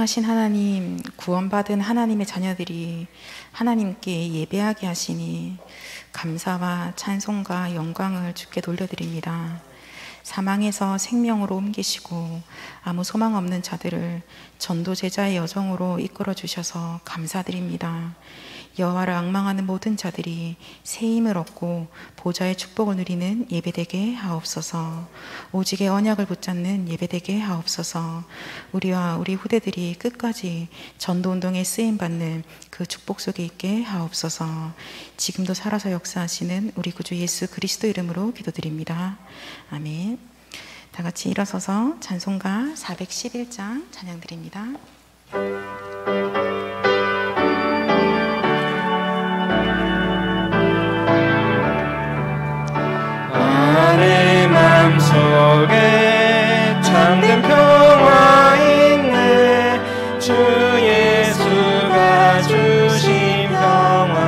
전능하신 하나님, 구원받은 하나님의 자녀들이 하나님께 예배하게 하시니 감사와 찬송과 영광을 주께 돌려드립니다. 사망에서 생명으로 옮기시고 아무 소망 없는 자들을 전도 제자의 여정으로 이끌어 주셔서 감사드립니다. 여호와를 앙망하는 모든 자들이 새 힘을 얻고 보좌의 축복을 누리는 예배되게 하옵소서. 오직의 언약을 붙잡는 예배되게 하옵소서. 우리와 우리 후대들이 끝까지 전도운동에 쓰임받는 그 축복 속에 있게 하옵소서. 지금도 살아서 역사하시는 우리 구주 예수 그리스도 이름으로 기도드립니다. 아멘. 다 같이 일어서서 찬송가 411장 찬양드립니다. 내 맘속에 참된 평화 있네. 주 예수가 주신 평화.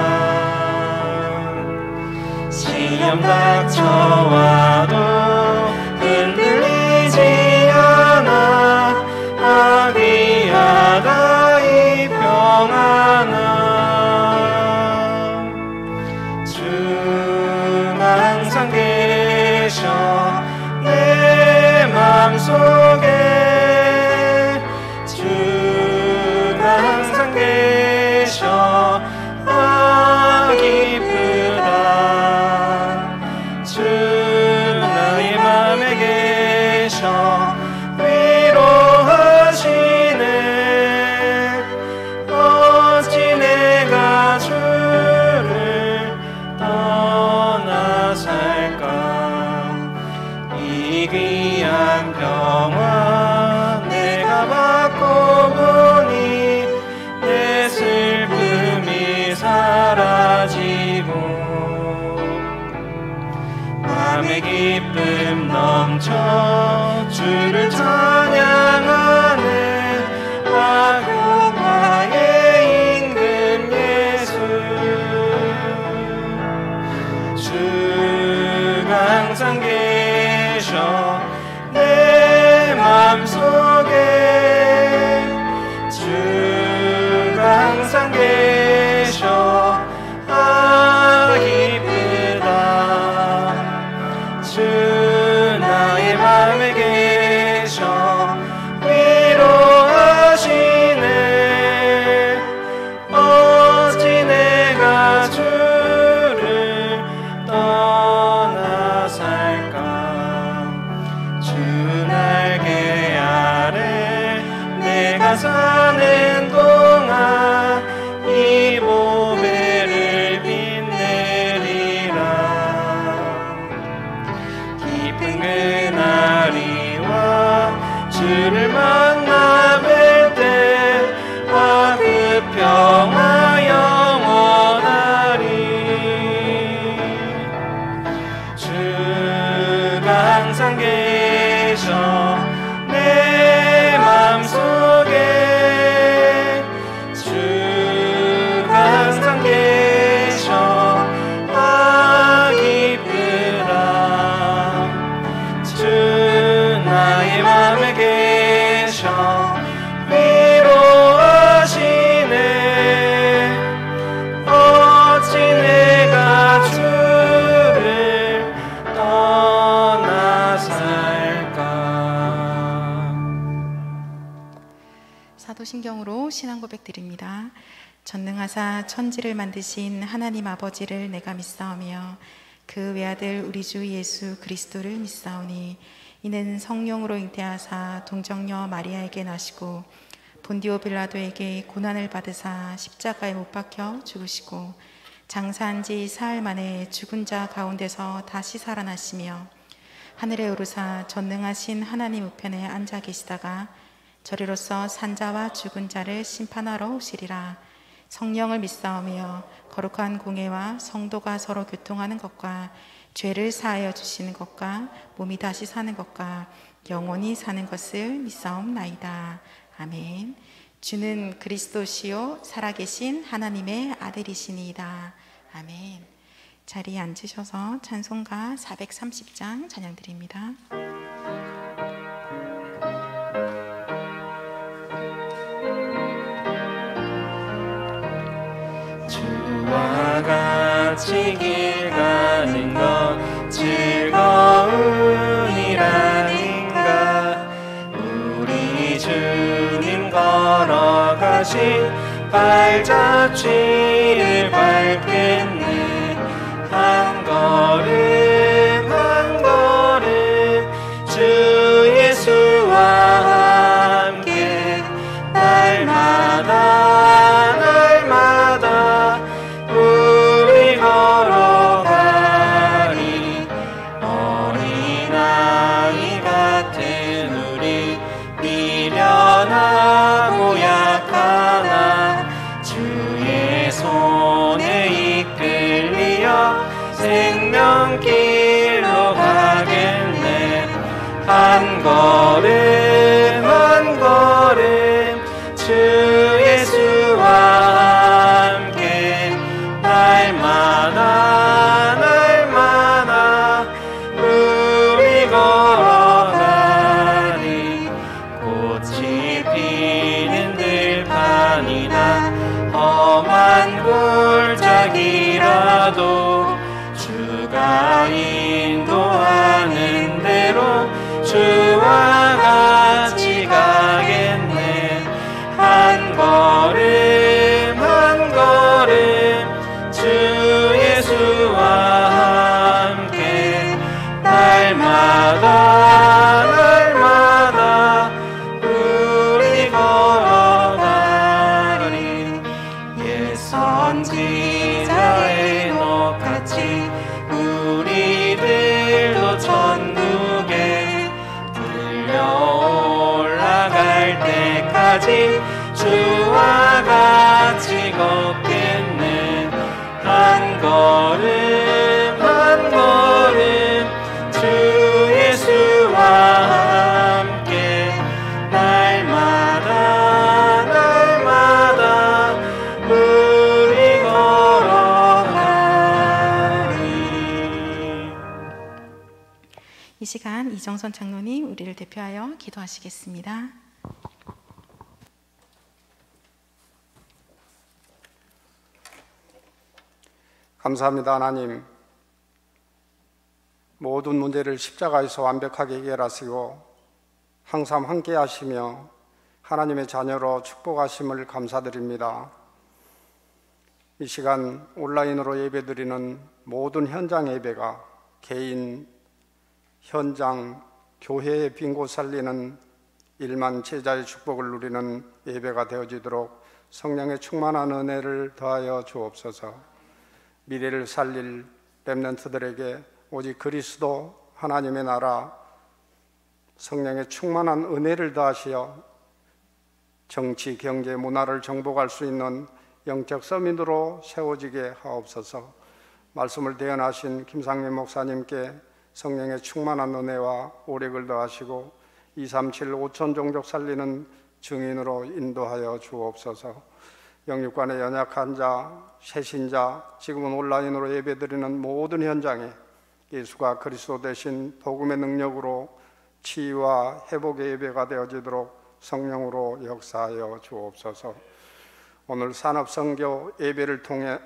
시험 닥쳐와도 흔들리지 않아. 아귀하다 이 평화는. 항상 계셔 내 맘속에. 주가 항상 계셔 기쁘다. 주 나의 맘에 계셔 위로하시네. 어찌 내가 주를 떠나 살까. 이 귀한 평화 내가 받고 보니 내 슬픔이 사라지고 맘의 기쁨 넘쳐 주를 찬양하네. 아구마의 임금 예수. 주가 항상 계셔 내 맘속에. 주가 항상 계셔 기쁘다. 주 나의 맘에 계셔 위로하시네. 어찌 내가 주를 떠나 살까. 주 날개 아래 내가 사는 동안 이 보배를 빛내리라. 깊은 그날이 와 주를 만나 뵐 때 그 평화 영원하리. 주가 항상 계셔 내 맘속에. 주가 항상 계셔 기쁘다. 주 나의 맘에 계셔 위로하시네. 어찌 내가 주를 떠나 살까. 사도신경으로 신앙 고백 드립니다. 전능하사 천지를 만드신 하나님 아버지를 내가 믿사오며 그 외아들 우리 주 예수 그리스도를 믿사오니 이는 성령으로 잉태하사 동정녀 마리아에게 나시고 본디오 빌라도에게 고난을 받으사 십자가에 못 박혀 죽으시고 장사한 지 사흘 만에 죽은 자 가운데서 다시 살아나시며 하늘에 오르사 전능하신 하나님 우편에 앉아 계시다가 저리로서 산자와 죽은 자를 심판하러 오시리라. 성령을 믿사오며 거룩한 공회와 성도가 서로 교통하는 것과 죄를 사하여 주시는 것과 몸이 다시 사는 것과 영원히 사는 것을 믿사옵나이다. 아멘. 주는 그리스도시요 살아계신 하나님의 아들이시니이다. 아멘. 자리에 앉으셔서 찬송가 430장 찬양드립니다. 같이 길 가는 것 즐거운 일 아닌가. 우리 주님 걸어가신 발자취를 밟겠네. 한 걸음 한 걸음 주 예수와 함께 날마다 날마다 우리 걸어가리. 어린아이 같은 우리 미련하고 약하나 주의 손에 이끌리어 생명길로 가겠네. 한 걸음 한 걸음 주 예수와 함께 날마다 날마다 우리 걸어가리. 꽃이 피는 들판이나 험한 골짜기라도 주가 인도하는 대로 주와 같이 가겠네. 한 걸음 한 걸음 주 예수와 함께 날마다 날마다 우리 걸어가리. 옛 선지자의 녹같이 우리들도 천국에 들려 올라갈 때까지 주와 같이 걷겠네. 한 걸음 한 걸음 주 예수와 함께 날마다 날마다 우리 걸어가리. 이 시간 이정선 장로님 우리를 대표하여 기도하시겠습니다. 감사합니다. 하나님, 모든 문제를 십자가에서 완벽하게 해결하시고 항상 함께 하시며 하나님의 자녀로 축복하심을 감사드립니다. 이 시간 온라인으로 예배드리는 모든 현장 예배가 개인, 현장, 교회의 빈 곳 살리는 1만 제자의 축복을 누리는 예배가 되어지도록 성령의 충만한 은혜를 더하여 주옵소서. 미래를 살릴 렘넌트들에게 오직 그리스도 하나님의 나라 성령의 충만한 은혜를 더하시어 정치, 경제, 문화를 정복할 수 있는 영적 서민으로 세워지게 하옵소서. 말씀을 대언하신 김상민 목사님께 성령의 충만한 은혜와 오력을 더하시고 237 5천 종족 살리는 증인으로 인도하여 주옵소서. 영육간의 연약한 자, 새신자, 지금은 온라인으로 예배드리는 모든 현장에 예수가 그리스도 되신 복음의 능력으로 치유와 회복의 예배가 되어지도록 성령으로 역사하여 주옵소서. 오늘 산업선교 예배를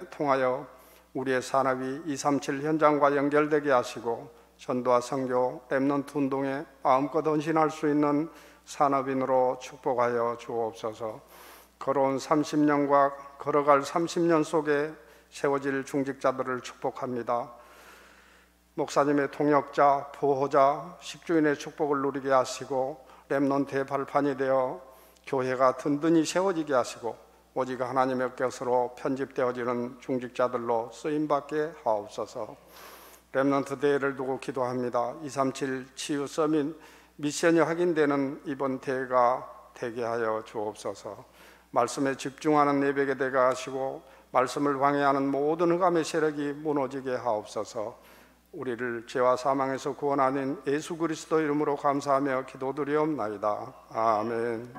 통하여 우리의 산업이 237 현장과 연결되게 하시고 전도와 선교, 렘넌트 운동에 마음껏 헌신할 수 있는 산업인으로 축복하여 주옵소서. 걸어온 30년과 걸어갈 30년 속에 세워질 중직자들을 축복합니다. 목사님의 동역자, 보호자, 식주인의 축복을 누리게 하시고 렘넌트의 발판이 되어 교회가 든든히 세워지게 하시고 오직 하나님의 것으로 편집되어지는 중직자들로 쓰임받게 하옵소서. 렘넌트 대회를 두고 기도합니다. 237 치유 서밋 미션이 확인되는 이번 대회가 되게 하여 주옵소서. 말씀에 집중하는 예배가 되게 하시고 말씀을 방해하는 모든 흑암의 세력이 무너지게 하옵소서. 우리를 죄와 사망에서 구원하는 예수 그리스도 이름으로 감사하며 기도드리옵나이다. 아멘.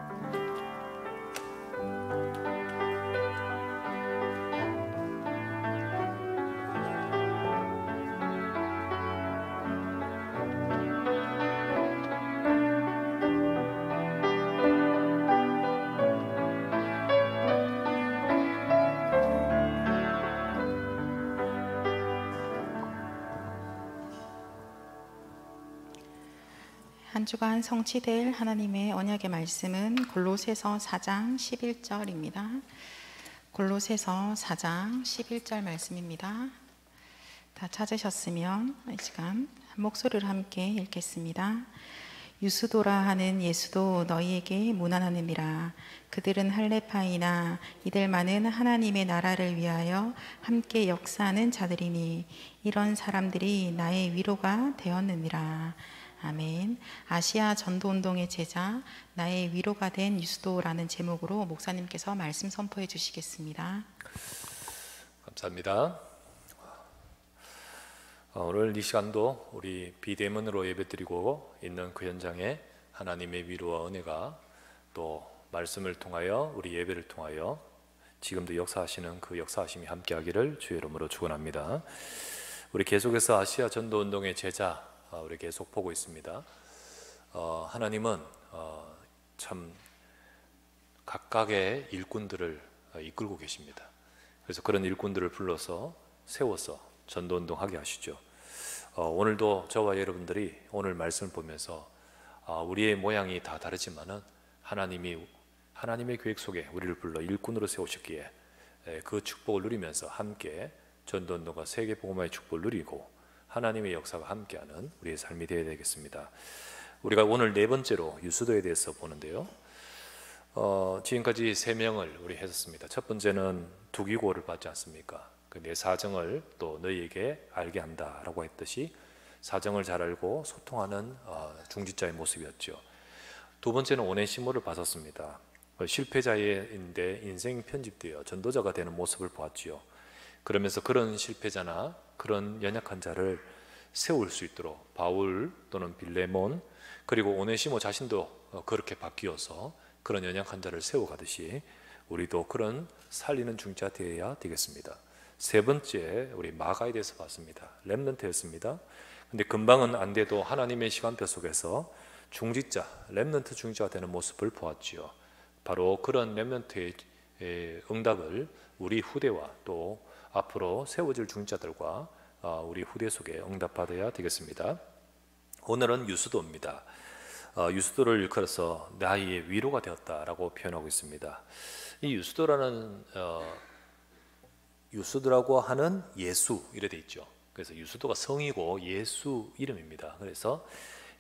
한 주간 성취될 하나님의 언약의 말씀은 골로새서 4장 11절입니다. 골로새서 4장 11절 말씀입니다. 다 찾으셨으면 이 시간 한 목소리로 함께 읽겠습니다. 유수도라 하는 예수도 너희에게 문안하느니라. 그들은 할레파이나 이들만은 하나님의 나라를 위하여 함께 역사하는 자들이니 이런 사람들이 나의 위로가 되었느니라. 아멘. 아시아 전도운동의 제자 나의 위로가 된 유수도라는 제목으로 목사님께서 말씀 선포해 주시겠습니다. 감사합니다. 오늘 이 시간도 우리 비대면으로 예배드리고 있는 그 현장에 하나님의 위로와 은혜가 또 말씀을 통하여 우리 예배를 통하여 지금도 역사하시는 그 역사하심이 함께하기를 주의 이름으로 축원합니다. 우리 계속해서 아시아 전도운동의 제자 우리 계속 보고 있습니다. 하나님은 참 각각의 일꾼들을 이끌고 계십니다. 그래서 그런 일꾼들을 불러서 세워서 전도운동 하게 하시죠. 오늘도 저와 여러분들이 오늘 말씀을 보면서 우리의 모양이 다 다르지만은 하나님의 계획 속에 우리를 불러 일꾼으로 세우셨기에 그 축복을 누리면서 함께 전도운동과 세계복음화의 축복을 누리고 하나님의 역사가 함께하는 우리의 삶이 되어야 되겠습니다. 우리가 오늘 네 번째로 유수도에 대해서 보는데요. 지금까지 3명을 우리 했었습니다. 첫 번째는 두기고를 받지 않습니까? 내 사정을 또 너희에게 알게 한다라고 했듯이 사정을 잘 알고 소통하는 중지자의 모습이었죠. 두 번째는 오네시모를 받았습니다. 실패자인데 인생이 편집되어 전도자가 되는 모습을 보았지요. 그러면서 그런 실패자나 그런 연약한 자를 세울 수 있도록 바울 또는 빌레몬 그리고 오네시모 자신도 그렇게 바뀌어서 그런 연약한 자를 세워가듯이 우리도 그런 살리는 중지자 되어야 되겠습니다. 세 번째 우리 마가에 대해서 봤습니다. 렘넌트였습니다. 근데 금방은 안 돼도 하나님의 시간표 속에서 중지자, 렘넌트 중지자가 되는 모습을 보았지요. 바로 그런 렘넌트의 응답을 우리 후대와 또 앞으로 세워질 중지자들과 우리 후대 속에 응답받아야 되겠습니다. 오늘은 유수도입니다. 유수도를 일컬어서 나의 위로가 되었다라고 표현하고 있습니다. 이 유수도라는 유수도라고 하는 예수 이래 돼 있죠. 그래서 유수도가 성이고 예수 이름입니다. 그래서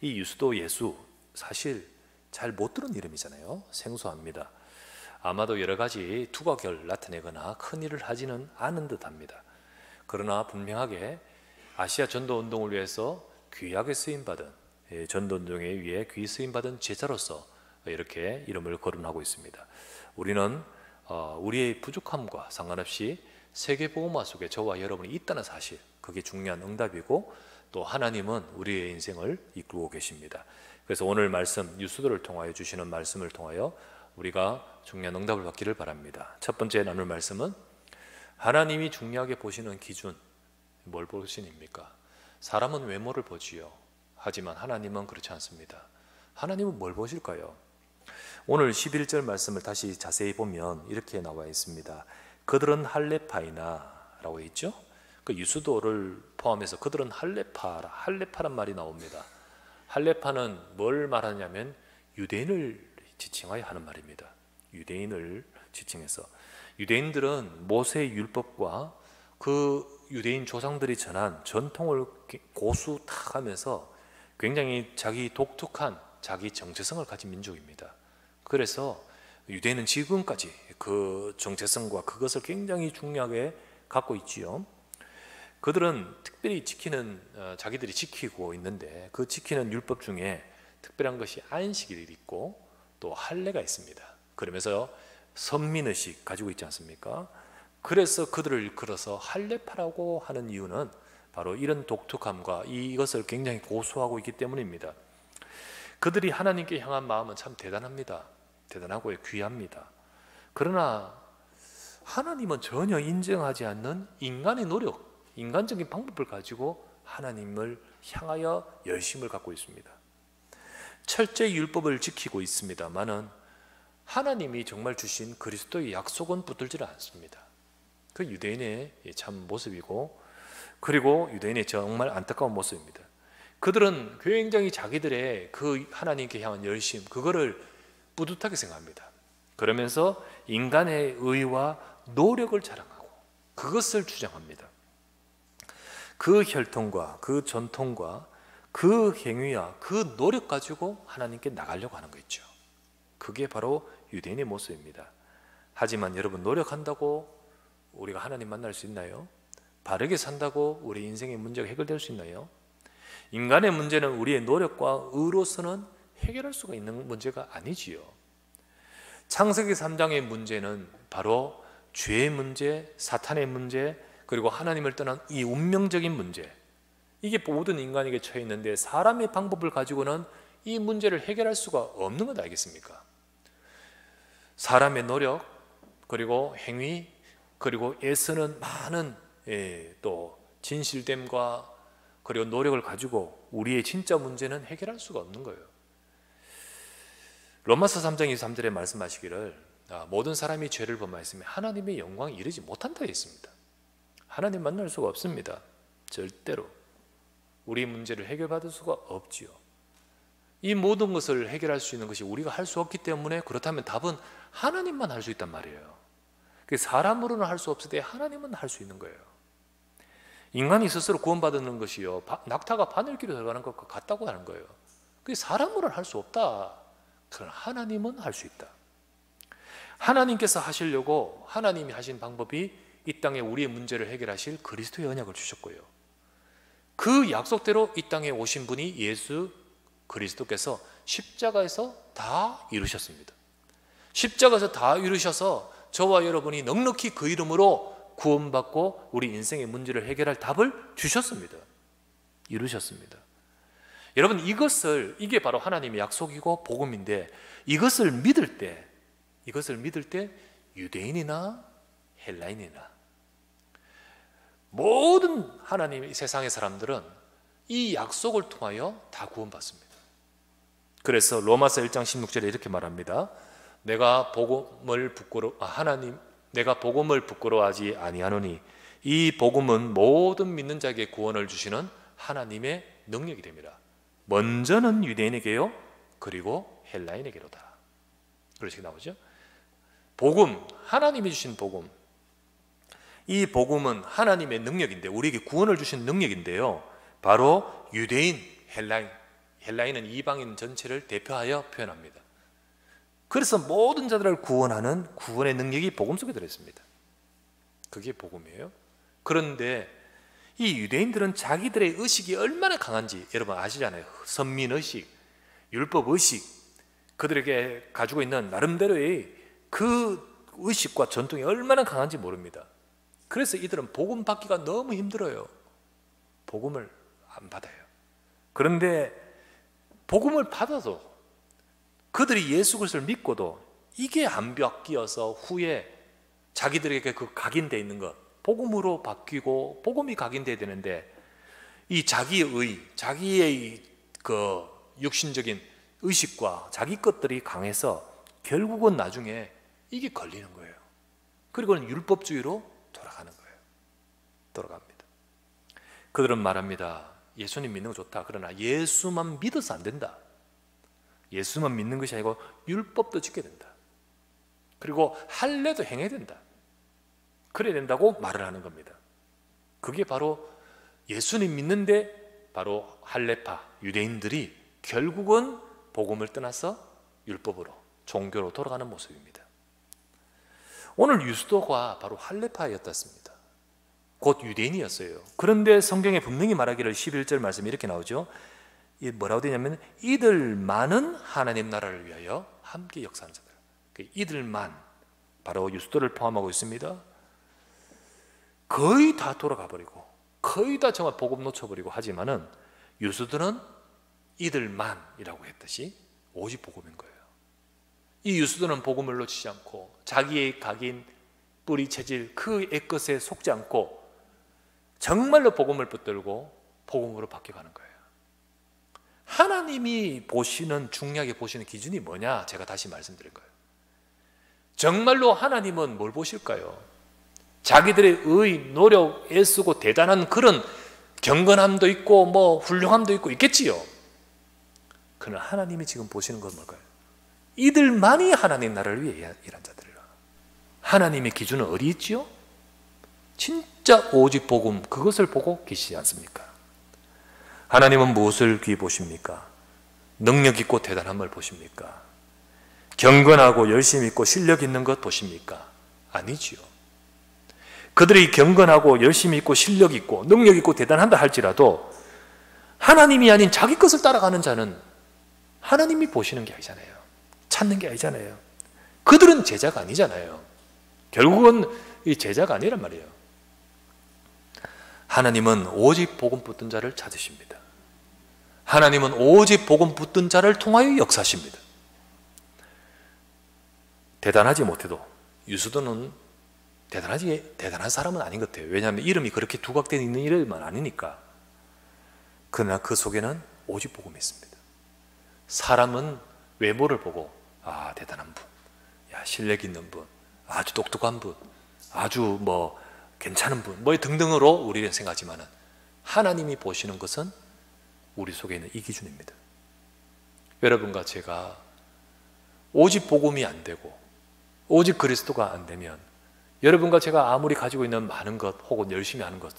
이 유수도 예수 사실 잘 못 들은 이름이잖아요. 생소합니다. 아마도 여러 가지 두각을 나타내거나 큰 일을 하지는 않은 듯합니다. 그러나 분명하게 아시아 전도운동을 위해서 귀하게 쓰임받은 전도운동에 의해 귀히 쓰임받은 제자로서 이렇게 이름을 거론하고 있습니다. 우리는 우리의 부족함과 상관없이 세계복음화 속에 저와 여러분이 있다는 사실, 그게 중요한 응답이고 또 하나님은 우리의 인생을 이끌고 계십니다. 그래서 오늘 말씀 유수도를 통하여 주시는 말씀을 통하여 우리가 중요한 응답을 받기를 바랍니다. 첫 번째 나눌 말씀은 하나님이 중요하게 보시는 기준, 뭘 보시니까? 사람은 외모를 보지요. 하지만 하나님은 그렇지 않습니다. 하나님은 뭘 보실까요? 오늘 11절 말씀을 다시 자세히 보면 이렇게 나와 있습니다. 그들은 할레파이나라고 있죠. 그 유수도를 포함해서 그들은 할레파란 말이 나옵니다. 할레파는 뭘 말하냐면 유대인을 지칭하여 하는 말입니다. 유대인을 지칭해서 유대인들은 모세의 율법과 그 유대인 조상들이 전한 전통을 고수탁하면서 굉장히 자기 독특한 자기 정체성을 가진 민족입니다. 그래서 유대인은 지금까지 그 정체성과 그것을 굉장히 중요하게 갖고 있지요. 그들은 특별히 자기들이 지키고 있는데 그 지키는 율법 중에 특별한 것이 안식일이 있고 또 할례가 있습니다. 그러면서 선민의식 가지고 있지 않습니까? 그래서 그들을 일컬어서 할레파라고 하는 이유는 바로 이런 독특함과 이것을 굉장히 고수하고 있기 때문입니다. 그들이 하나님께 향한 마음은 참 대단합니다. 대단하고 귀합니다. 그러나 하나님은 전혀 인정하지 않는 인간의 노력, 인간적인 방법을 가지고 하나님을 향하여 열심을 갖고 있습니다. 철저히 율법을 지키고 있습니다만은 하나님이 정말 주신 그리스도의 약속은 붙들지 않습니다. 그 유대인의 참 모습이고, 그리고 유대인의 정말 안타까운 모습입니다. 그들은 굉장히 자기들의 그 하나님께 향한 열심, 그거를 뿌듯하게 생각합니다. 그러면서 인간의 의와 노력을 자랑하고 그것을 주장합니다. 그 혈통과 그 전통과 그 행위와 그 노력 가지고 하나님께 나가려고 하는 거 있죠. 그게 바로 유대인의 모습입니다. 하지만 여러분, 노력한다고 우리가 하나님 만날 수 있나요? 바르게 산다고 우리 인생의 문제가 해결될 수 있나요? 인간의 문제는 우리의 노력과 의로서는 해결할 수가 있는 문제가 아니지요. 창세기 3장의 문제는 바로 죄의 문제, 사탄의 문제, 그리고 하나님을 떠난 이 운명적인 문제, 이게 모든 인간에게 처해 있는데 사람의 방법을 가지고는 이 문제를 해결할 수가 없는 것 알겠습니까? 사람의 노력, 그리고 행위, 그리고 애쓰는 많은 또 진실됨과 그리고 노력을 가지고 우리의 진짜 문제는 해결할 수가 없는 거예요. 로마서 3장 23절에 말씀하시기를 모든 사람이 죄를 범하였으면 하나님의 영광에 이르지 못한다 했습니다. 하나님 만날 수가 없습니다. 절대로 우리 문제를 해결받을 수가 없지요. 이 모든 것을 해결할 수 있는 것이 우리가 할 수 없기 때문에, 그렇다면 답은 하나님만 할 수 있단 말이에요. 사람으로는 할 수 없을 때 하나님은 할 수 있는 거예요. 인간이 스스로 구원받는 것이요, 낙타가 바늘귀로 들어가는 것과 같다고 하는 거예요. 그게 사람으로는 할 수 없다. 그러나 하나님은 할 수 있다. 하나님께서 하시려고 하나님이 하신 방법이 이 땅에 우리의 문제를 해결하실 그리스도의 언약을 주셨고요, 그 약속대로 이 땅에 오신 분이 예수 그리스도께서 십자가에서 다 이루셨습니다. 십자가에서 다 이루셔서 저와 여러분이 넉넉히 그 이름으로 구원받고 우리 인생의 문제를 해결할 답을 주셨습니다. 이루셨습니다. 여러분, 이게 바로 하나님의 약속이고 복음인데, 이것을 믿을 때 유대인이나 헬라인이나 모든 하나님의 세상의 사람들은 이 약속을 통하여 다 구원받습니다. 그래서 로마서 1장 16절에 이렇게 말합니다. 내가 복음을 부끄러워하지 아니하노니 이 복음은 모든 믿는 자에게 구원을 주시는 하나님의 능력이 됩니다. 먼저는 유대인에게요, 그리고 헬라인에게로다. 그렇게 나오죠. 복음, 하나님이 주신 복음, 이 복음은 하나님의 능력인데, 우리에게 구원을 주신 능력인데요, 바로 유대인, 헬라인은 이방인 전체를 대표하여 표현합니다. 그래서 모든 자들을 구원하는 구원의 능력이 복음 속에 들어있습니다. 그게 복음이에요. 그런데 이 유대인들은 자기들의 의식이 얼마나 강한지 여러분 아시잖아요. 선민의식, 율법의식, 그들에게 가지고 있는 나름대로의 그 의식과 전통이 얼마나 강한지 모릅니다. 그래서 이들은 복음 받기가 너무 힘들어요. 복음을 안 받아요. 그런데 복음을 받아도, 그들이 예수 그리스도를 믿고도 이게 안 바뀌어서 후에 자기들에게 그 각인되어 있는 것, 복음으로 바뀌고 복음이 각인되어야 되는데, 이 자기의 그 육신적인 의식과 자기 것들이 강해서 결국은 나중에 이게 걸리는 거예요. 그리고는 율법주의로 돌아가는 거예요. 돌아갑니다. 그들은 말합니다. 예수님 믿는 거 좋다. 그러나 예수만 믿어서 안 된다. 예수만 믿는 것이 아니고 율법도 지켜야 된다. 그리고 할례도 행해야 된다. 그래야 된다고 말을 하는 겁니다. 그게 바로 예수님 믿는데 바로 할례파 유대인들이 결국은 복음을 떠나서 율법으로, 종교로 돌아가는 모습입니다. 오늘 유스도가 바로 할례파였습니다. 곧 유대인이었어요. 그런데 성경에 분명히 말하기를 11절 말씀이 이렇게 나오죠. 뭐라고 되냐면 이들만은 하나님 나라를 위하여 함께 역사하는 자들. 이들만, 바로 유스도를 포함하고 있습니다. 거의 다 돌아가 버리고 거의 다 정말 복음 놓쳐버리고 하지만은 유수들은 이들만이라고 했듯이 오직 복음인 거예요. 이 유수들은 복음을 놓치지 않고 자기의 각인, 뿌리, 체질 그 애것에 속지 않고 정말로 복음을 붙들고 복음으로 바뀌어가는 거예요. 하나님이 보시는, 중요하게 보시는 기준이 뭐냐? 제가 다시 말씀드릴 거예요. 정말로 하나님은 뭘 보실까요? 자기들의 의, 노력, 애쓰고 대단한 그런 경건함도 있고 뭐 훌륭함도 있고 있겠지요. 그러나 하나님이 지금 보시는 건 뭘까요? 이들만이 하나님 나라를 위해 일한 자들이라. 하나님의 기준은 어디 있지요? 진짜 오직 복음, 그것을 보고 계시지 않습니까? 하나님은 무엇을 귀히 보십니까? 능력 있고 대단함을 보십니까? 경건하고 열심 있고 실력 있는 것 보십니까? 아니지요. 그들이 경건하고 열심히 있고 실력 있고 능력 있고 대단한다 할지라도 하나님이 아닌 자기 것을 따라가는 자는 하나님이 보시는 게 아니잖아요. 찾는 게 아니잖아요. 그들은 제자가 아니잖아요. 결국은 이 제자가 아니란 말이에요. 하나님은 오직 복음 붙든 자를 찾으십니다. 하나님은 오직 복음 붙든 자를 통하여 역사하십니다. 대단하지 못해도 유수도는 대단한 사람은 아닌 것 같아요. 왜냐하면 이름이 그렇게 두각되어 있는 이름은 아니니까. 그러나 그 속에는 오직 복음이 있습니다. 사람은 외모를 보고 아, 대단한 분, 야, 실력 있는 분, 아주 똑똑한 분, 아주 뭐 괜찮은 분, 뭐 등등으로 우리는 생각하지만은 하나님이 보시는 것은 우리 속에 있는 이 기준입니다. 여러분과 제가 오직 복음이 안 되고 오직 그리스도가 안 되면 여러분과 제가 아무리 가지고 있는 많은 것 혹은 열심히 하는 것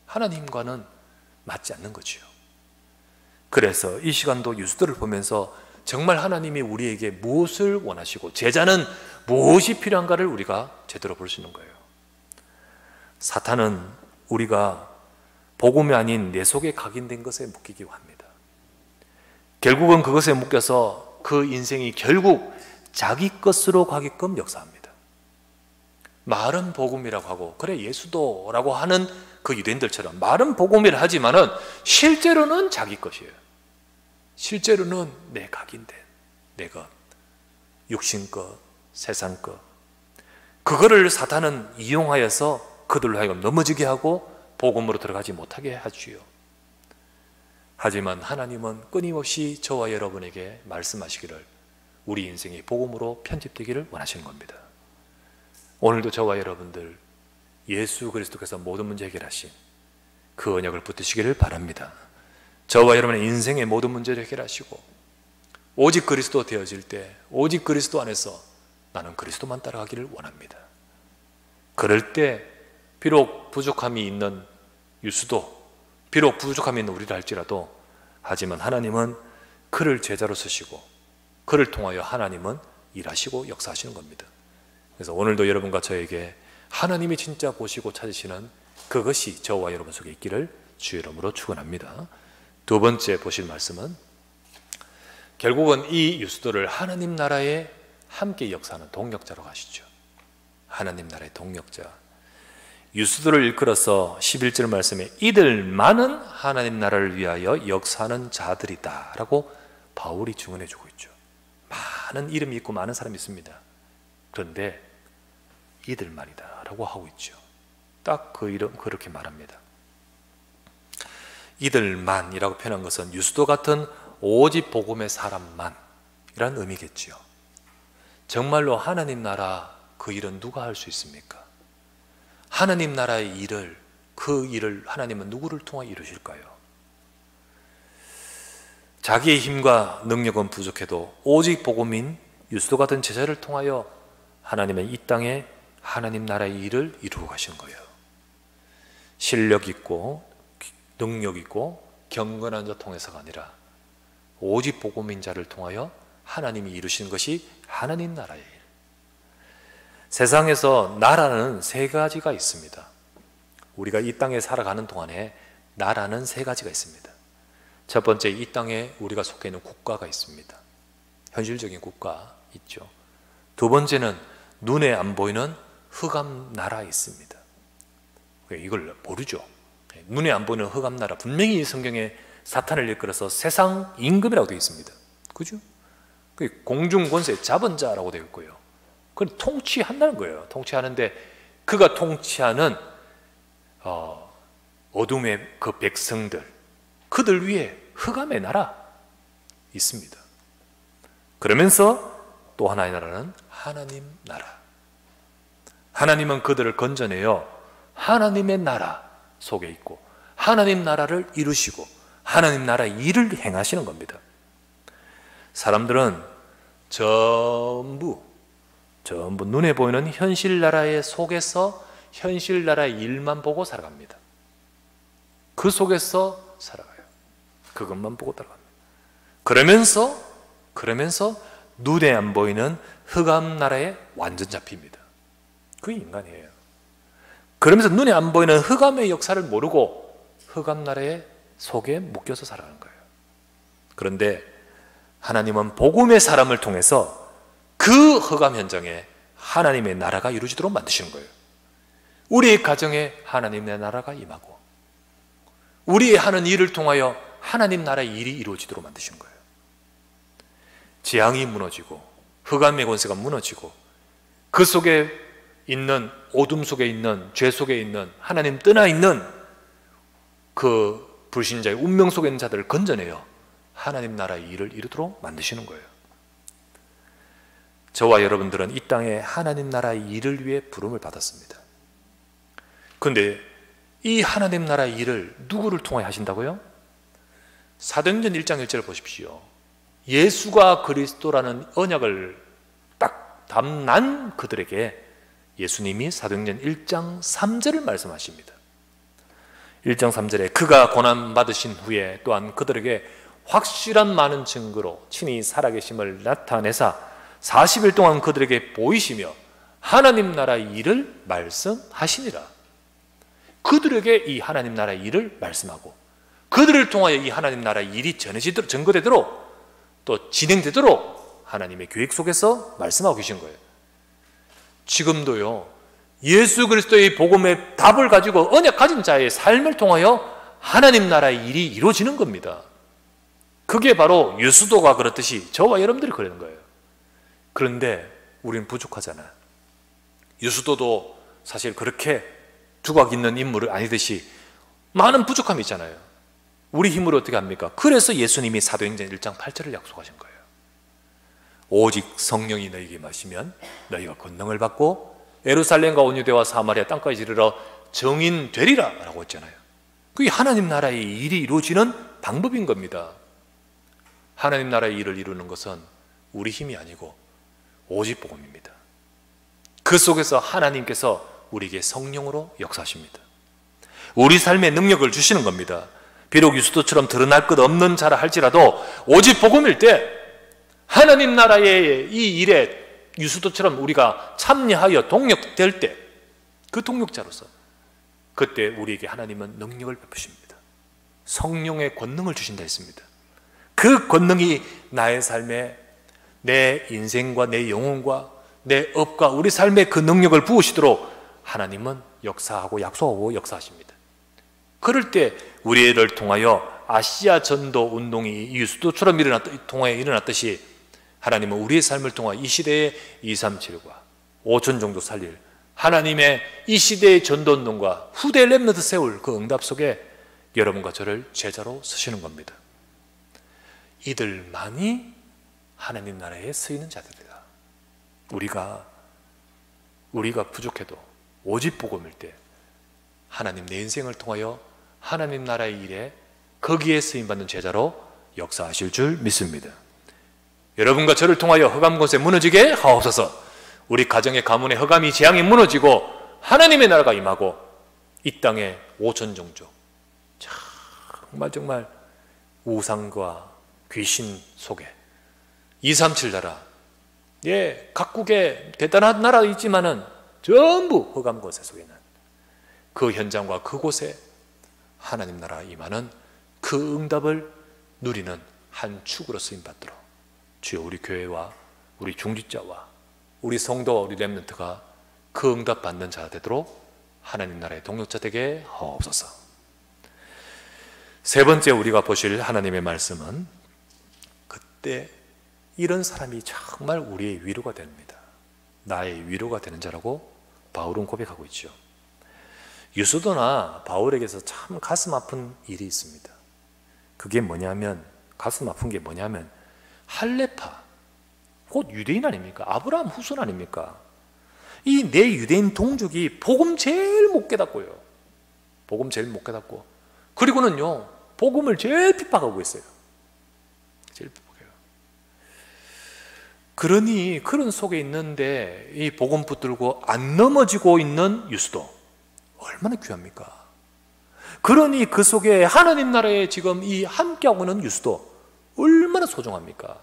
하나님과는 맞지 않는 거지요. 그래서 이 시간도 유수들을 보면서 정말 하나님이 우리에게 무엇을 원하시고 제자는 무엇이 필요한가를 우리가 제대로 볼 수 있는 거예요. 사탄은 우리가 복음이 아닌 내 속에 각인된 것에 묶이기 합니다. 결국은 그것에 묶여서 그 인생이 결국 자기 것으로 가게끔 역사합니다. 말은 복음이라고 하고 그래 예수도라고 하는 그 유대인들처럼 말은 복음이라 하지만은 실제로는 자기 것이에요. 실제로는 내 각인된 내 것, 육신 것, 세상 것, 그거를 사탄은 이용하여서 그들로 하여금 넘어지게 하고 복음으로 들어가지 못하게 하지요. 하지만 하나님은 끊임없이 저와 여러분에게 말씀하시기를 우리 인생이 복음으로 편집되기를 원하시는 겁니다. 오늘도 저와 여러분들 예수 그리스도께서 모든 문제 해결하신 그 언약을 붙드시기를 바랍니다. 저와 여러분의 인생의 모든 문제를 해결하시고 오직 그리스도 되어질 때 오직 그리스도 안에서 나는 그리스도만 따라가기를 원합니다. 그럴 때 비록 부족함이 있는 유수도, 비록 부족함이 있는 우리를 할지라도 하지만 하나님은 그를 제자로 쓰시고 그를 통하여 하나님은 일하시고 역사하시는 겁니다. 그래서 오늘도 여러분과 저에게 하나님이 진짜 보시고 찾으시는 그것이 저와 여러분 속에 있기를 주의 이름으로 축원합니다. 두 번째 보실 말씀은 결국은 이 유수도를 하나님 나라에 함께 역사하는 동력자로 가시죠. 하나님 나라의 동력자. 유수도를 일컬어서 11절 말씀에 이들만은 하나님 나라를 위하여 역사하는 자들이다 라고 바울이 증언해 주고 있죠. 많은 이름이 있고 많은 사람이 있습니다. 그런데 이들만이다 라고 하고 있죠. 딱 그 이름 그렇게 말합니다. 이들만이라고 표현한 것은 유수도 같은 오직 복음의 사람만 이란 의미겠지요. 정말로 하나님 나라 그 일은 누가 할 수 있습니까? 하나님 나라의 일을, 그 일을 하나님은 누구를 통해 이루실까요? 자기의 힘과 능력은 부족해도 오직 복음인 유수도 같은 제자를 통하여 하나님은 이 땅에 하나님 나라의 일을 이루어 가시는 거예요. 실력 있고 능력 있고 경건한 자 통해서가 아니라 오직 복음인 자를 통하여 하나님이 이루시는 것이 하나님 나라의 일. 세상에서 나라는 세 가지가 있습니다. 우리가 이 땅에 살아가는 동안에 나라는 세 가지가 있습니다. 첫 번째, 이 땅에 우리가 속해 있는 국가가 있습니다. 현실적인 국가 있죠. 두 번째는 눈에 안 보이는 흑암 나라 있습니다. 이걸 모르죠. 눈에 안 보이는 흑암 나라, 분명히 성경에 사탄을 일컬어서 세상 임금이라고 되어 있습니다. 그죠? 공중 권세 잡은 자라고 되어 있고요. 그건 통치한다는 거예요. 통치하는데 그가 통치하는 어둠의 그 백성들, 그들 위에 흑암의 나라 있습니다. 그러면서 또 하나의 나라는 하나님 나라. 하나님은 그들을 건져내어 하나님의 나라 속에 있고 하나님 나라를 이루시고 하나님 나라의 일을 행하시는 겁니다. 사람들은 전부 눈에 보이는 현실 나라의 속에서 현실 나라의 일만 보고 살아갑니다. 그 속에서 살아가요. 그것만 보고 따라갑니다. 그러면서 눈에 안 보이는 흑암 나라에 완전 잡힙니다. 그게 인간이에요. 그러면서 눈에 안 보이는 흑암의 역사를 모르고 흑암 나라의 속에 묶여서 살아가는 거예요. 그런데 하나님은 복음의 사람을 통해서 그 흑암 현장에 하나님의 나라가 이루어지도록 만드시는 거예요. 우리의 가정에 하나님의 나라가 임하고 우리의 하는 일을 통하여 하나님 나라의 일이 이루어지도록 만드시는 거예요. 재앙이 무너지고 흑암의 권세가 무너지고 그 속에 있는 어둠 속에 있는 죄 속에 있는 하나님 떠나 있는 그 불신자의 운명 속에 있는 자들을 건져내어 하나님 나라의 일을 이루도록 만드시는 거예요. 저와 여러분들은 이 땅에 하나님 나라의 일을 위해 부름을 받았습니다. 그런데 이 하나님 나라의 일을 누구를 통해 하신다고요? 사도행전 1장 1절을 보십시오. 예수가 그리스도라는 언약을 딱 담난 그들에게 예수님이 사도행전 1장 3절을 말씀하십니다. 1장 3절에 그가 고난받으신 후에 또한 그들에게 확실한 많은 증거로 친히 살아계심을 나타내사 40일 동안 그들에게 보이시며 하나님 나라의 일을 말씀하시니라. 그들에게 이 하나님 나라의 일을 말씀하고 그들을 통하여 이 하나님 나라의 일이 전해지도록 증거되도록 또 진행되도록 하나님의 계획 속에서 말씀하고 계신 거예요. 지금도요, 예수 그리스도의 복음의 답을 가지고 언약 가진 자의 삶을 통하여 하나님 나라의 일이 이루어지는 겁니다. 그게 바로 유수도가 그렇듯이 저와 여러분들이 그러는 거예요. 그런데 우리는 부족하잖아요. 유수도도 사실 그렇게 두각 있는 인물은 아니듯이 많은 부족함이 있잖아요. 우리 힘으로 어떻게 합니까? 그래서 예수님이 사도행전 1장 8절을 약속하신 거예요. 오직 성령이 너희에게 임하시면 너희가 권능을 받고 예루살렘과 온 유대와 사마리아 땅까지 이르러 증인 되리라 라고 했잖아요. 그게 하나님 나라의 일이 이루어지는 방법인 겁니다. 하나님 나라의 일을 이루는 것은 우리 힘이 아니고 오직 복음입니다. 그 속에서 하나님께서 우리에게 성령으로 역사하십니다. 우리 삶에 능력을 주시는 겁니다. 비록 유수도처럼 드러날 것 없는 자라 할지라도 오직 복음일 때 하나님 나라의 이 일에 유수도처럼 우리가 참여하여 동력될 때 그 동력자로서 그때 우리에게 하나님은 능력을 베푸십니다. 성령의 권능을 주신다 했습니다. 그 권능이 나의 삶에 내 인생과 내 영혼과 내 업과 우리 삶에 그 능력을 부으시도록 하나님은 역사하고 약속하고 역사하십니다. 그럴 때 우리를 통하여 아시아 전도 운동이 유수도처럼 통하여 일어났듯이 하나님은 우리의 삶을 통하여 이 시대의 237과 5천 정도 살릴 하나님의 이 시대의 전도운동과 후대 렘넌트 세울 그 응답 속에 여러분과 저를 제자로 쓰시는 겁니다. 이들만이 하나님 나라에 쓰이는 자들이다. 우리가 부족해도 오직 복음일 때 하나님 내 인생을 통하여 하나님 나라의 일에 거기에 쓰임받는 제자로 역사하실 줄 믿습니다. 여러분과 저를 통하여 흑암 권세 무너지게 하옵소서. 우리 가정의 가문의 흑암이 재앙이 무너지고 하나님의 나라가 임하고 이 땅에 5천 종족 정말 우상과 귀신 속에 237 나라, 각국에 대단한 나라 있지만은 전부 흑암 권세 속에 있는 그 현장과 그곳에 하나님 나라 임하는 그 응답을 누리는 한 축으로 쓰임받도록 주여 우리 교회와 우리 중직자와 우리 성도와 우리 렘넌트가 그 응답 받는 자가 되도록 하나님 나라의 동력자 되게 하옵소서. 세 번째 우리가 보실 하나님의 말씀은 그때 이런 사람이 정말 우리의 위로가 됩니다. 나의 위로가 되는 자라고 바울은 고백하고 있죠. 유수도나 바울에게서 참 가슴 아픈 일이 있습니다. 그게 뭐냐면 가슴 아픈 게 뭐냐면 할레파 곧 유대인 아닙니까? 아브라함 후손 아닙니까? 이 내 유대인 동족이 복음 제일 못 깨닫고요. 복음 제일 못 깨닫고 그리고는요, 복음을 제일 핍박하고 있어요. 제일 핍박해요. 그러니 그런 속에 있는데 이 복음 붙들고 안 넘어지고 있는 유스도 얼마나 귀합니까? 그러니 그 속에 하나님 나라에 지금 이 함께하고 있는 유스도 얼마나 소중합니까?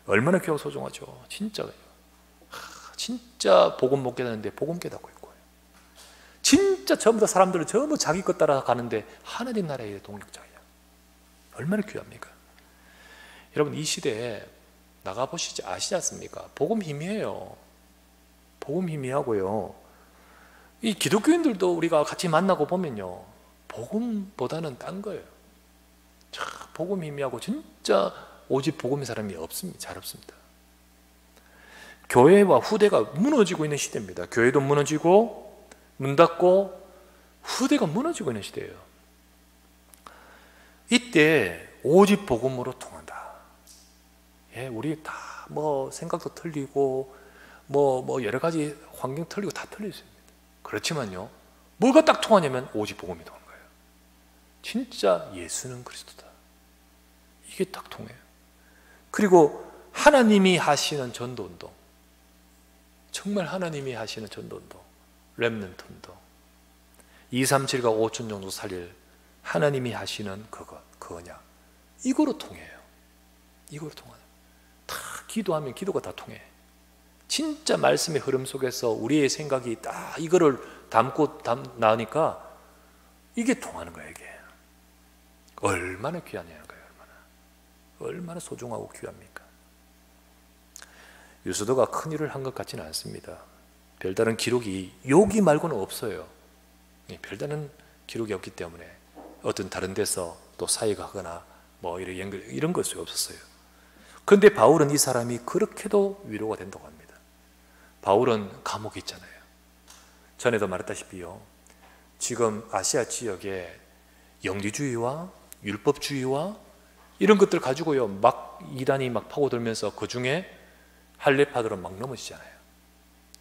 얼마나 귀하고 소중하죠. 진짜 복음 못 깨닫는데 복음 깨닫고 있고, 진짜 전부 다 사람들은 전부 자기 것 따라가는데 하나님 나라의 동력자야. 얼마나 귀합니까? 여러분, 이 시대에 나가보시지 아시지 않습니까? 복음 희미해요. 복음 희미하고요, 이 기독교인들도 우리가 같이 만나고 보면요, 복음보다는 딴 거예요. 복음 희미하고 진짜 오직 복음의 사람이 없습니다. 잘 없습니다. 교회와 후대가 무너지고 있는 시대입니다. 교회도 무너지고 문 닫고 후대가 무너지고 있는 시대예요. 이때 오직 복음으로 통한다. 예, 우리 다 뭐 생각도 틀리고 뭐 여러 가지 환경 틀리고 다 틀릴 수 있습니다. 그렇지만요, 뭐가 딱 통하냐면 오직 복음이 통하는 거예요. 진짜 예수는 그리스도다, 이게 딱 통해요. 그리고 하나님이 하시는 전도운동, 정말 하나님이 하시는 전도운동, 렘넌트 운동, 237과 5천 정도 살릴 하나님이 하시는 그거냐, 이거로 통해요. 이거로 통하는, 다 기도하면 기도가 다 통해. 진짜 말씀의 흐름 속에서 우리의 생각이 딱 이거를 담고 나오니까 이게 통하는 거예요. 이게 얼마나 귀하냐는 거예요. 얼마나 소중하고 귀합니까? 유스도가 큰 일을 한 것 같지는 않습니다. 별다른 기록이 여기 말고는 없어요. 별다른 기록이 없기 때문에 어떤 다른 데서 또 사이가 하거나 뭐 이런 것이 없었어요. 그런데 바울은 이 사람이 그렇게도 위로가 된다고 합니다. 바울은 감옥에 있잖아요. 전에도 말했다시피요, 지금 아시아 지역에 영지주의와 율법주의와 이런 것들 가지고요, 막 이단이 막 파고들면서 그 중에 할례파들은 막 넘어지잖아요.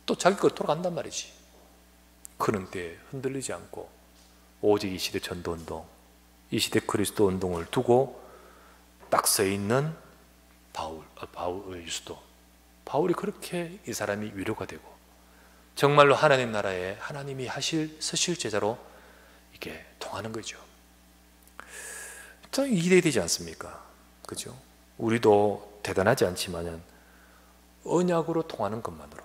또 자기 것 돌아간단 말이지. 그런데 흔들리지 않고 오직 이 시대 전도운동, 이 시대 그리스도 운동을 두고 딱 서 있는 유스도. 바울이 그렇게 이 사람이 위로가 되고 정말로 하나님 나라에 하나님이 서실 제자로 이게 통하는 거죠. 참 이해되지 않습니까? 그죠? 우리도 대단하지 않지만은 언약으로 통하는 것만으로,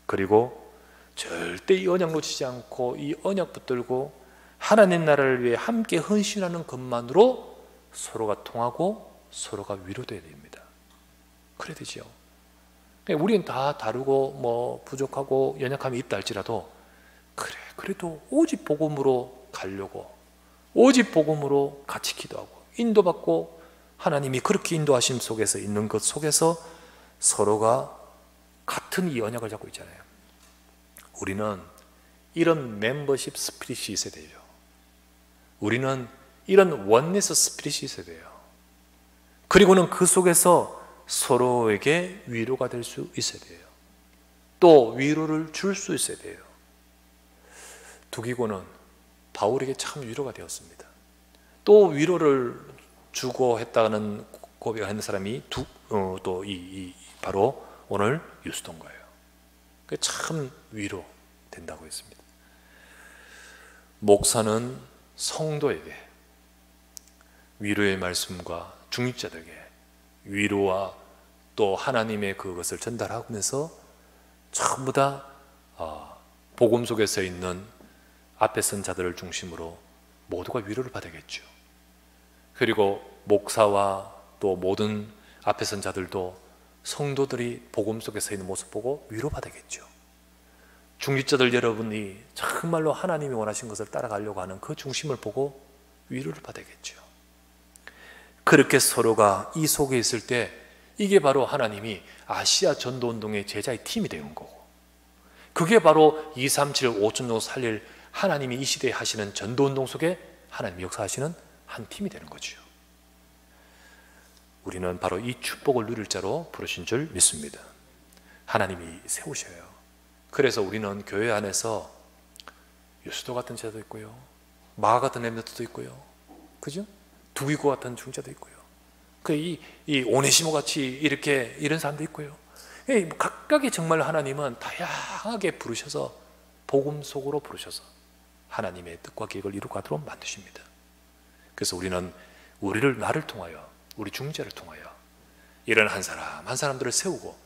그리고 절대 이 언약 놓치지 않고 이 언약 붙들고 하나님 나라를 위해 함께 헌신하는 것만으로 서로가 통하고 서로가 위로돼야 됩니다. 그래야 되죠. 우리는 다 다르고 뭐 부족하고 연약함이 있다 할지라도 그래도 오직 복음으로 가려고, 오직 복음으로 같이 기도하고 인도받고 하나님이 그렇게 인도하심 속에서 있는 것 속에서 서로가 같은 이 언약을 잡고 있잖아요. 우리는 이런 멤버십 스피릿이 있어야 돼요. 우리는 이런 원네스 스피릿이 있어야 돼요. 그리고는 그 속에서 서로에게 위로가 될 수 있어야 돼요. 또 위로를 줄 수 있어야 돼요. 두기고는 바울에게 참 위로가 되었습니다. 또 위로를 주고 했다는 고백을 하는 사람이 또 바로 오늘 유스도인 거예요. 참 위로 된다고 했습니다. 목사는 성도에게 위로의 말씀과 중직자들에게 위로와 또 하나님의 그것을 전달하면서 전부 다 복음 속에 서 있는 앞에 선 자들을 중심으로 모두가 위로를 받아야겠죠. 그리고 목사와 또 모든 앞에 선 자들도 성도들이 복음 속에 서 있는 모습 보고 위로받아야겠죠. 중직자들 여러분이 정말로 하나님이 원하신 것을 따라가려고 하는 그 중심을 보고 위로를 받아야겠죠. 그렇게 서로가 이 속에 있을 때 이게 바로 하나님이 아시아 전도운동의 제자의 팀이 되는 거고, 그게 바로 237, 5천 정도 살릴 하나님이 이 시대에 하시는 전도운동 속에 하나님이 역사하시는 한 팀이 되는 거죠. 우리는 바로 이 축복을 누릴 자로 부르신 줄 믿습니다. 하나님이 세우셔요. 그래서 우리는 교회 안에서 유스도 같은 제자도 있고요, 마 같은 렘넌트도 있고요, 그죠? 두기고 같은 중자도 있고요. 이 오네시모 같이 이렇게 이런 사람도 있고요. 각각의 정말 하나님은 다양하게 부르셔서 복음 속으로 부르셔서 하나님의 뜻과 계획을 이루가도록 만드십니다. 그래서 우리는 나를 통하여, 우리 중자를 통하여 이런 한 사람 한 사람들을 세우고,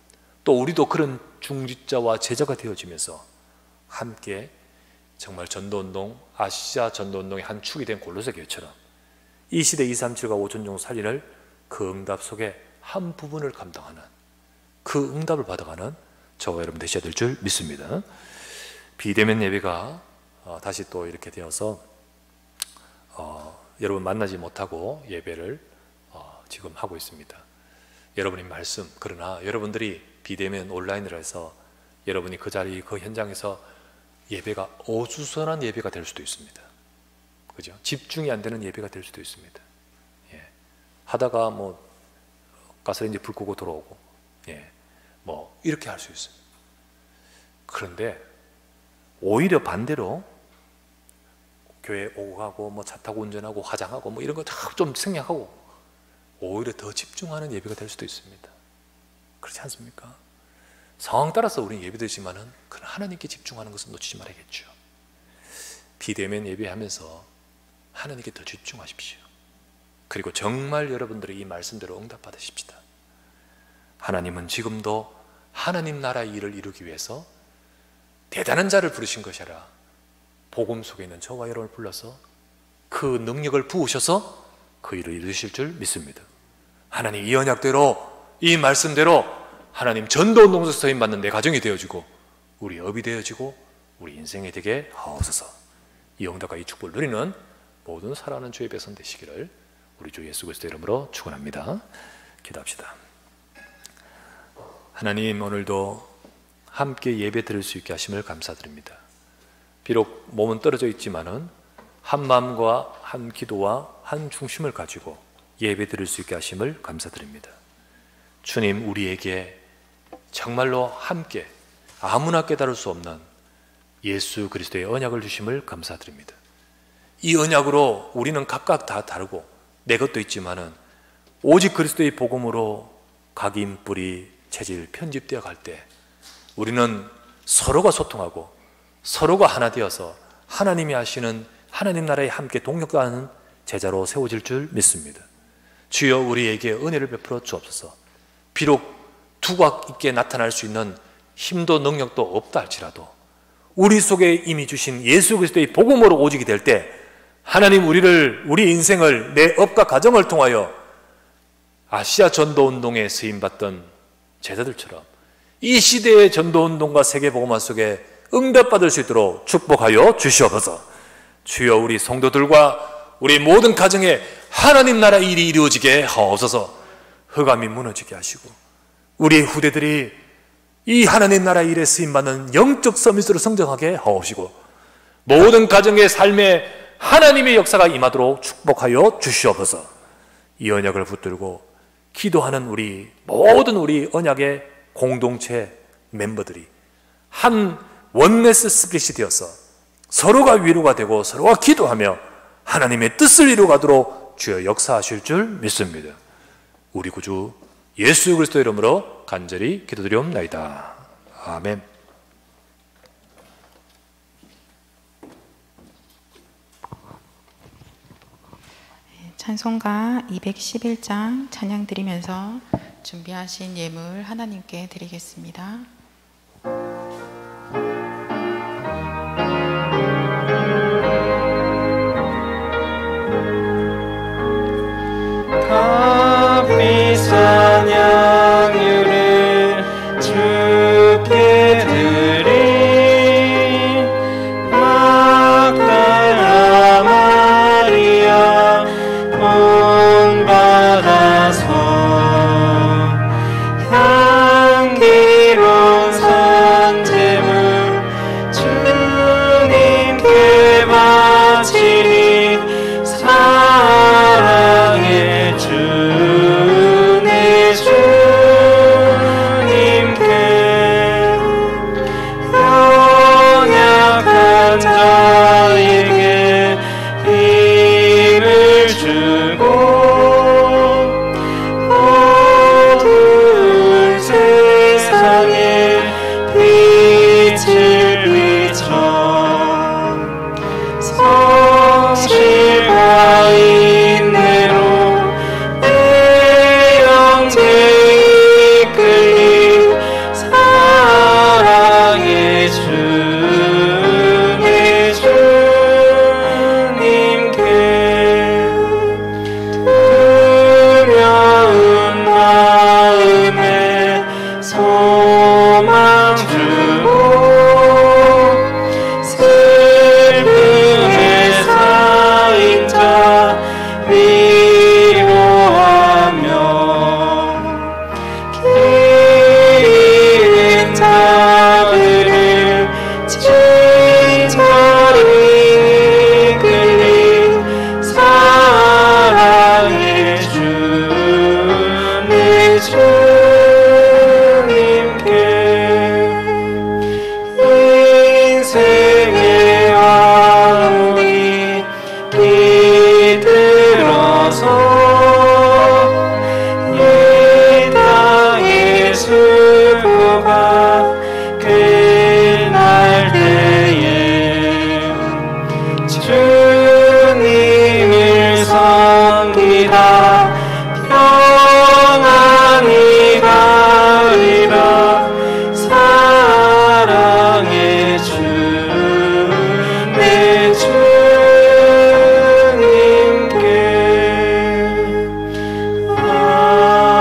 또 우리도 그런 중직자와 제자가 되어지면서 함께 정말 전도운동, 아시아 전도운동의 한 축이 된 골로새 교회처럼 이 시대 237과 5천종 살리를 그 응답 속에 한 부분을 감당하는, 그 응답을 받아가는 저와 여러분 되셔야 될 줄 믿습니다. 비대면 예배가 다시 또 이렇게 되어서 여러분 만나지 못하고 예배를 지금 하고 있습니다. 여러분의 말씀, 그러나 여러분들이 비대면 온라인으로 해서 여러분이 그 자리, 그 현장에서 예배가 어수선한 예배가 될 수도 있습니다. 그죠? 집중이 안 되는 예배가 될 수도 있습니다. 예. 하다가 뭐 가스레인지 불 끄고 들어오고, 예. 뭐 이렇게 할 수 있습니다. 그런데 오히려 반대로 교회 오고 가고 뭐 차 타고 운전하고 화장하고 뭐 이런 거 다 좀 생략하고 오히려 더 집중하는 예배가 될 수도 있습니다. 그렇지 않습니까? 상황 따라서 우리는 예배드리지만은 그런 하나님께 집중하는 것은 놓치지 말아야겠죠. 비대면 예배하면서 하나님께 더 집중하십시오. 그리고 정말 여러분들의 이 말씀대로 응답받으십시다. 하나님은 지금도 하나님 나라의 일을 이루기 위해서 대단한 자를 부르신 것이 아니라 복음 속에 있는 저와 여러분을 불러서 그 능력을 부으셔서 그 일을 이루실 줄 믿습니다. 하나님 이 언약대로, 이 말씀대로 하나님 전도운동에서 서임받는 내 가정이 되어지고 우리 업이 되어지고 우리 인생이 되게 하옵소서. 이 응답과 이 축복을 누리는 모든 사랑하는 주의 백성 되시기를 우리 주 예수 그리스도의 이름으로 축원합니다. 기도합시다. 하나님, 오늘도 함께 예배 드릴 수 있게 하심을 감사드립니다. 비록 몸은 떨어져 있지만은 한 마음과 한 기도와 한 중심을 가지고 예배 드릴 수 있게 하심을 감사드립니다. 주님, 우리에게 정말로 함께 아무나 깨달을 수 없는 예수 그리스도의 언약을 주심을 감사드립니다. 이 언약으로 우리는 각각 다 다르고 내 것도 있지만은 오직 그리스도의 복음으로 각인, 뿌리, 체질, 편집되어 갈 때 우리는 서로가 소통하고 서로가 하나 되어서 하나님이 하시는 하나님 나라에 함께 동역하는 제자로 세워질 줄 믿습니다. 주여, 우리에게 은혜를 베풀어 주옵소서. 비록 두각 있게 나타날 수 있는 힘도 능력도 없다 할지라도 우리 속에 이미 주신 예수 그리스도의 복음으로 오직이 될 때 하나님, 우리 인생을, 내 업과 가정을 통하여 아시아 전도운동에 쓰임받던 제자들처럼 이 시대의 전도운동과 세계복음화 속에 응답받을 수 있도록 축복하여 주시옵소서. 주여, 우리 성도들과 우리 모든 가정에 하나님 나라 일이 이루어지게 하옵소서. 흑암이 무너지게 하시고 우리 후대들이 이 하나님 나라 일에 쓰임받는 영적 서밋으로 성장하게 하옵시고 모든 가정의 삶에 하나님의 역사가 임하도록 축복하여 주시옵소서. 이 언약을 붙들고 기도하는 모든 우리 언약의 공동체 멤버들이 한 원네스 스피릿이 되어서 서로가 위로가 되고 서로가 기도하며 하나님의 뜻을 이루가도록 주여 역사하실 줄 믿습니다. 우리 구주 예수 그리스도 이름으로 간절히 기도드리옵나이다. 아멘. 찬송가 211장 찬양 드리면서 준비하신 예물 하나님께 드리겠습니다. 값비싼 양유를 주께 드린 막달라 마리아 본받아서 향기로 평이다 평안이 가리라 사랑의 주 내 주님께 아멘.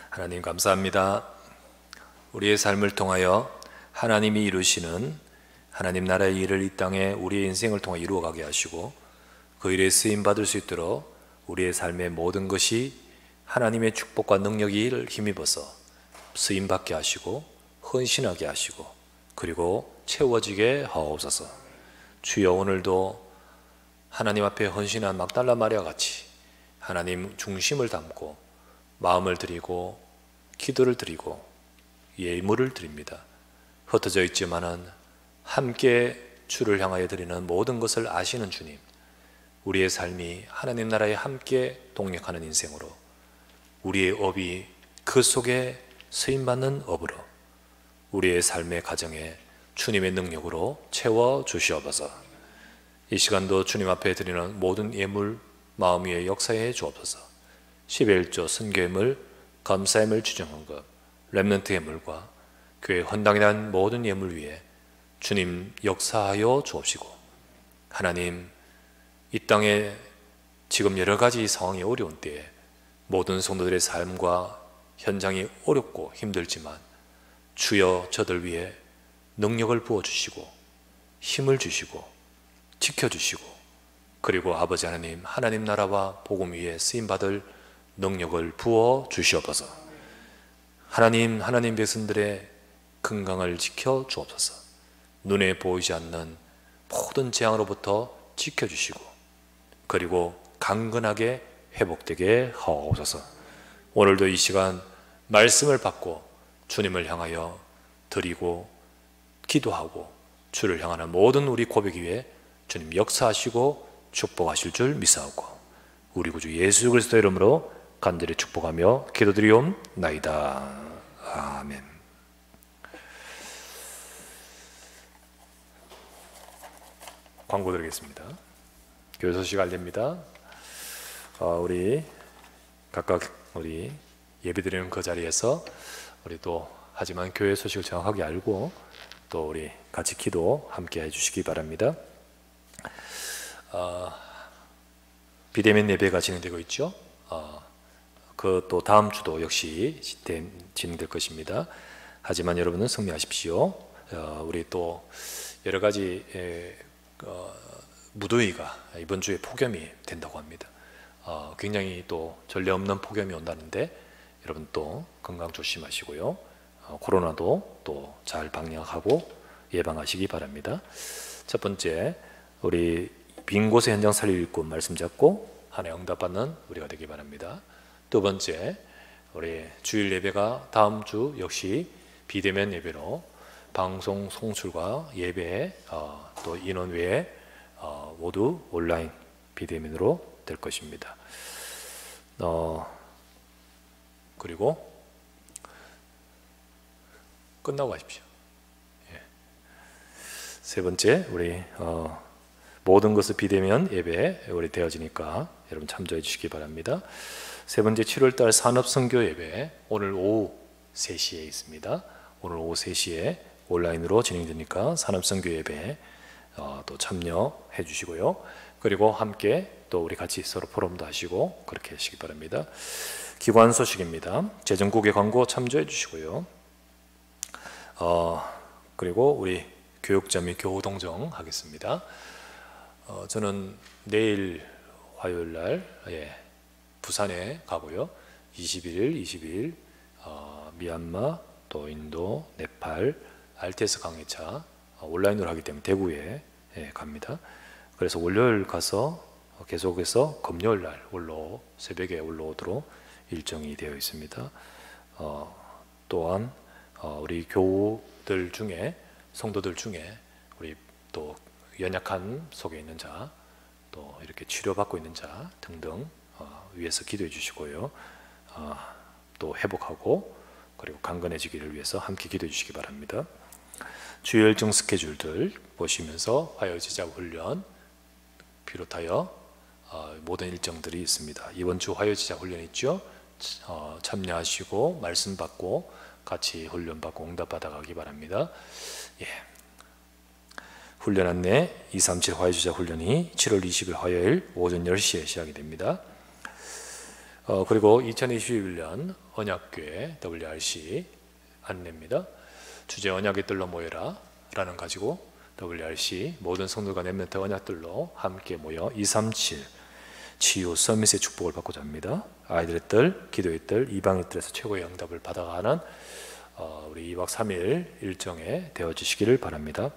하나님 감사합니다. 우리의 삶을 통하여 하나님이 이루시는 하나님 나라의 일을 이 땅에 우리의 인생을 통해 이루어가게 하시고 그 일에 쓰임받을 수 있도록 우리의 삶의 모든 것이 하나님의 축복과 능력을 힘입어서 쓰임받게 하시고 헌신하게 하시고 그리고 채워지게 하옵소서. 주여, 오늘도 하나님 앞에 헌신한 막달라 마리아 같이 하나님 중심을 담고 마음을 드리고 기도를 드리고 예물을 드립니다. 흩어져 있지만은 함께 주를 향하여 드리는 모든 것을 아시는 주님, 우리의 삶이 하나님 나라에 함께 동력하는 인생으로, 우리의 업이 그 속에 쓰임받는 업으로, 우리의 삶의 가정에 주님의 능력으로 채워 주시옵소서. 이 시간도 주님 앞에 드리는 모든 예물 마음 위에 역사해 주옵소서. 11조 선교예물, 감사예물, 주정헌금, 렘넌트 예물과 교회 헌당이란 모든 예물 위에 주님 역사하여 주옵시고, 하나님 이 땅에 지금 여러 가지 상황이 어려운 때에 모든 성도들의 삶과 현장이 어렵고 힘들지만 주여 저들 위에 능력을 부어주시고 힘을 주시고 지켜주시고, 그리고 아버지 하나님, 하나님 나라와 복음 위에 쓰임받을 능력을 부어 주시옵소서. 하나님 백성들의 건강을 지켜 주옵소서. 눈에 보이지 않는 모든 재앙으로부터 지켜주시고 그리고 강건하게 회복되게 하옵소서. 오늘도 이 시간 말씀을 받고 주님을 향하여 드리고 기도하고 주를 향하는 모든 우리 고백 위에 주님 역사하시고 축복하실 줄 믿사오고 우리 구주 예수 그리스도의 이름으로 간절히 축복하며 기도드리옵나이다. 아멘. 광고 드리겠습니다. 교회 소식 알립니다. 우리 각각 우리 예배드리는 그 자리에서 우리 또 하지만 교회 소식을 정확하게 알고 또 우리 같이 기도 함께 해주시기 바랍니다. 비대면 예배가 진행되고 있죠. 그 또 다음 주도 역시 진행될 것입니다. 하지만 여러분은 승리하십시오. 우리 또 여러 가지 무더위가 이번 주에 폭염이 된다고 합니다. 굉장히 또 전례 없는 폭염이 온다는데 여러분 또 건강 조심하시고요. 코로나도 또 잘 방역하고 예방하시기 바랍니다. 첫 번째, 우리 빈 곳의 현장 살릴 일꾼 말씀 잡고 하나의 응답받는 우리가 되기 바랍니다. 두 번째, 우리 주일 예배가 다음 주 역시 비대면 예배로 방송 송출과 예배 또 인원 외에 모두 온라인 비대면으로 될 것입니다. 그리고 끝나고 가십시오. 예. 세 번째, 우리 모든 것을 비대면 예배 우리 되어지니까 여러분 참조해 주시기 바랍니다. 세 번째, 7월달 산업선교 예배 오늘 오후 3시에 있습니다. 오늘 오후 3시에 온라인으로 진행되니까 산업선교 예배 또 참여해 주시고요. 그리고 함께 또 우리 같이 서로 포럼도 하시고 그렇게 하시기 바랍니다. 기관 소식입니다. 재정국의 광고 참조해 주시고요. 그리고 우리 교육자 및 교우동정 하겠습니다. 저는 내일 화요일 날 부산에 가고요. 21일, 22일 미얀마, 또 인도, 네팔, RTS 강의차 온라인으로 하기 때문에 대구에 갑니다. 그래서 월요일 가서 계속해서 금요일 날 새벽에 올라오도록 일정이 되어 있습니다. 또한 우리 교우들 중에 성도들 중에 우리 또 연약한 속에 있는 자, 또 이렇게 치료받고 있는 자 등등 위해서 기도해 주시고요. 또 회복하고 그리고 강건해지기를 위해서 함께 기도해 주시기 바랍니다. 주요 일정 스케줄들 보시면서 화요제자 훈련 비롯하여 모든 일정들이 있습니다. 이번 주 화요제자 훈련 있죠? 참여하시고 말씀 받고 같이 훈련 받고 응답 받아가기 바랍니다. 예. 훈련 안내 237 화요제자 훈련이 7월 20일 화요일 오전 10시에 시작이 됩니다. 그리고 2022년 언약교회 WRC 안내입니다. 주제 언약의 뜰로 모여라 라는 가지고 WRC 모든 성도가 렘넌트 언약들로 함께 모여 237 치유 서밋의 축복을 받고자 합니다. 아이들의 뜰, 기도의 뜰, 이방의 뜰에서 최고의 응답을 받아가는 우리 2박 3일 일정에 되어주시기를 바랍니다.